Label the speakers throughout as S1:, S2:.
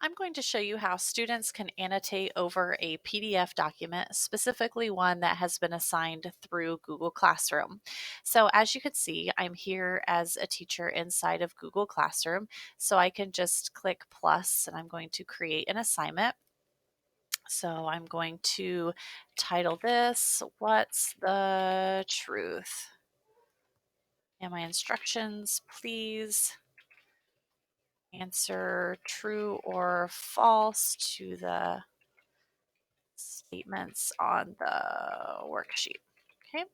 S1: I'm going to show you how students can annotate over a PDF document, specifically one that has been assigned through Google Classroom. So as you can see, I'm here as a teacher inside of Google Classroom. So I can just click plus and I'm going to create an assignment. So I'm going to title this, What's the Truth? And my instructions, please answer true or false to the statements on the worksheet. Okay.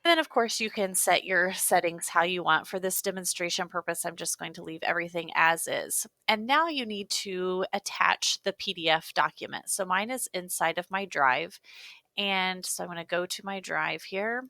S1: And then of course you can set your settings how you want. For this demonstration purpose, I'm just going to leave everything as is. And now you need to attach the PDF document. So mine is inside of my drive. And so I'm going to go to my drive here.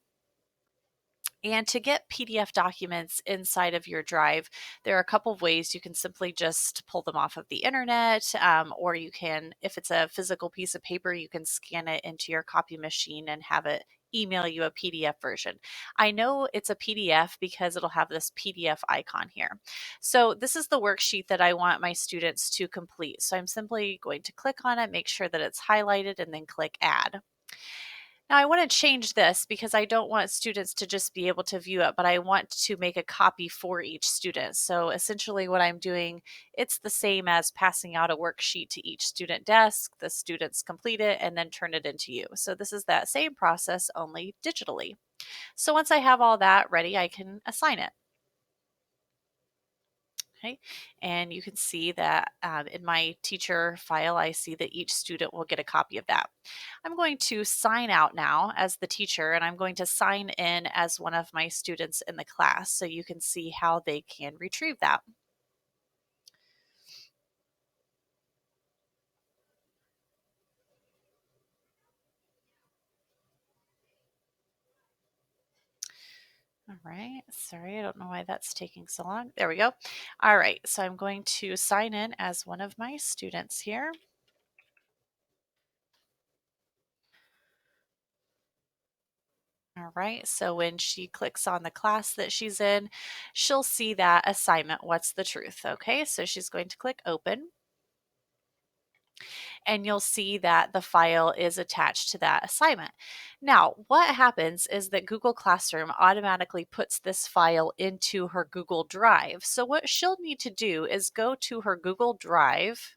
S1: And to get PDF documents inside of your drive, there are a couple of ways. You can simply just pull them off of the internet, or you can, if it's a physical piece of paper, you can scan it into your copy machine and have it email you a PDF version. I know it's a PDF because it'll have this PDF icon here. So this is the worksheet that I want my students to complete. So I'm simply going to click on it, make sure that it's highlighted, and then click Add. Now I want to change this because I don't want students to just be able to view it, but I want to make a copy for each student. So essentially what I'm doing, it's the same as passing out a worksheet to each student desk. The students complete it and then turn it into you. So this is that same process, only digitally. So once I have all that ready, I can assign it. Okay, and you can see that in my teacher file, I see that each student will get a copy of that. I'm going to sign out now as the teacher, and I'm going to sign in as one of my students in the class so you can see how they can retrieve that. All right, sorry, I don't know why that's taking so long. There we go. All right, so I'm going to sign in as one of my students here. All right, so when she clicks on the class that she's in, she'll see that assignment, What's the Truth? Okay, so she's going to click open and you'll see that the file is attached to that assignment. Now, what happens is that Google Classroom automatically puts this file into her Google Drive. So what she'll need to do is go to her Google Drive.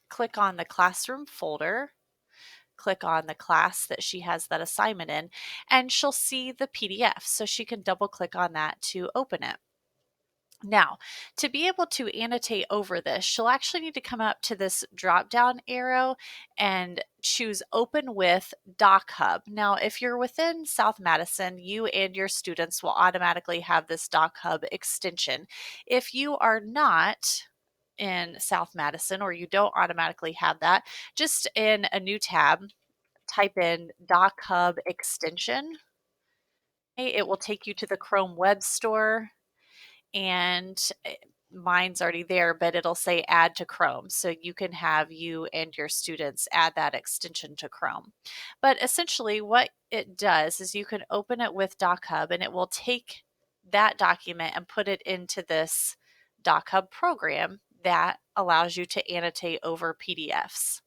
S1: Click on the classroom folder, click on the class that she has that assignment in, and she'll see the PDF. So she can double click on that to open it. Now, to be able to annotate over this, she'll actually need to come up to this drop down arrow and choose Open with Doc Hub. Now, if you're within South Madison, you and your students will automatically have this Doc Hub extension. If you are not in South Madison or you don't automatically have that, just in a new tab, type in Doc Hub extension. Okay, it will take you to the Chrome Web Store and mine's already there, but it'll say add to Chrome. So you can have you and your students add that extension to Chrome. But essentially what it does is you can open it with Doc Hub and it will take that document and put it into this Doc Hub program that allows you to annotate over PDFs.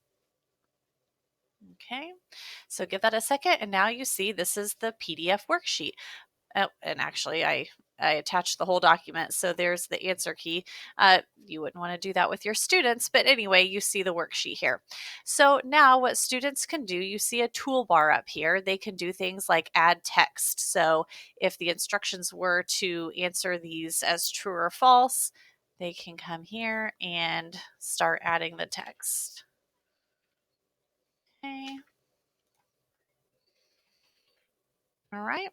S1: Okay, so give that a second and now you see this is the PDF worksheet. Oh, and actually I attached the whole document. So there's the answer key. You wouldn't want to do that with your students, but anyway, you see the worksheet here. So now what students can do, you see a toolbar up here. They can do things like add text. So if the instructions were to answer these as true or false, they can come here and start adding the text. Okay. All right.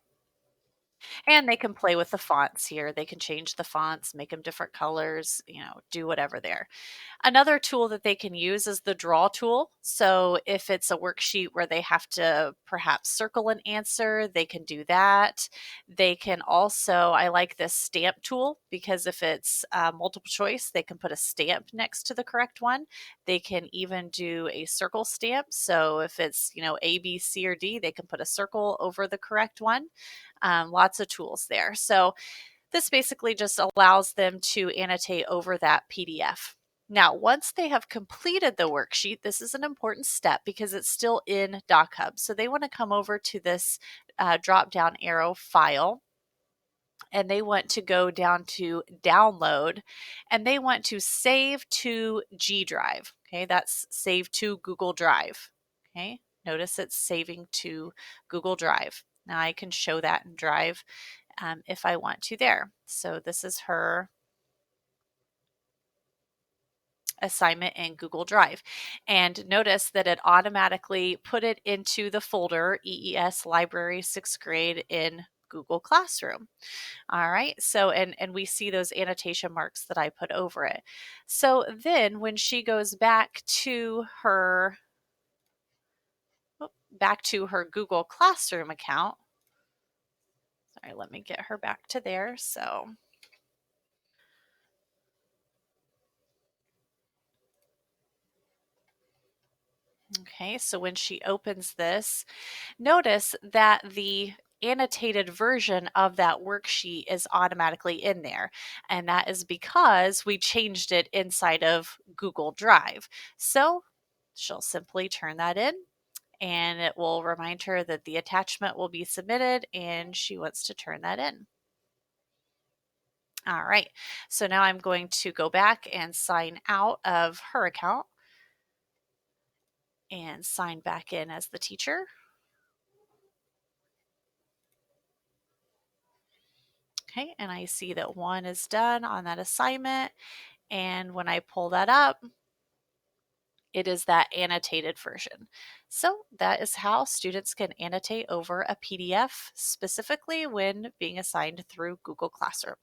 S1: And they can play with the fonts here. They can change the fonts, make them different colors, do whatever there. Another tool that they can use is the draw tool. So if it's a worksheet where they have to perhaps circle an answer, they can do that. They can also, I like this stamp tool because if it's multiple choice, they can put a stamp next to the correct one. They can even do a circle stamp. So if it's, A, B, C, or D, they can put a circle over the correct one. Lots of tools there. So this basically just allows them to annotate over that PDF. Now, once they have completed the worksheet, this is an important step because it's still in DocHub. So they want to come over to this drop down arrow file, and they want to go down to download, and they want to save to G Drive. Okay, that's save to Google Drive. Okay, notice it's saving to Google Drive. Now I can show that in Drive if I want to there. So this is her assignment in Google Drive. And notice that it automatically put it into the folder EES Library 6th grade in Google Classroom. All right. So, and we see those annotation marks that I put over it. So then when she goes back to her Google Classroom account, sorry, let me get her back to there. So okay, so when she opens this, notice that the annotated version of that worksheet is automatically in there. And that is because we changed it inside of Google Drive. So she'll simply turn that in, and it will remind her that the attachment will be submitted and she wants to turn that in. All right, so now I'm going to go back and sign out of her account and sign back in as the teacher. Okay, and I see that one is done on that assignment. And when I pull that up, it is that annotated version. So that is how students can annotate over a PDF, specifically when being assigned through Google Classroom.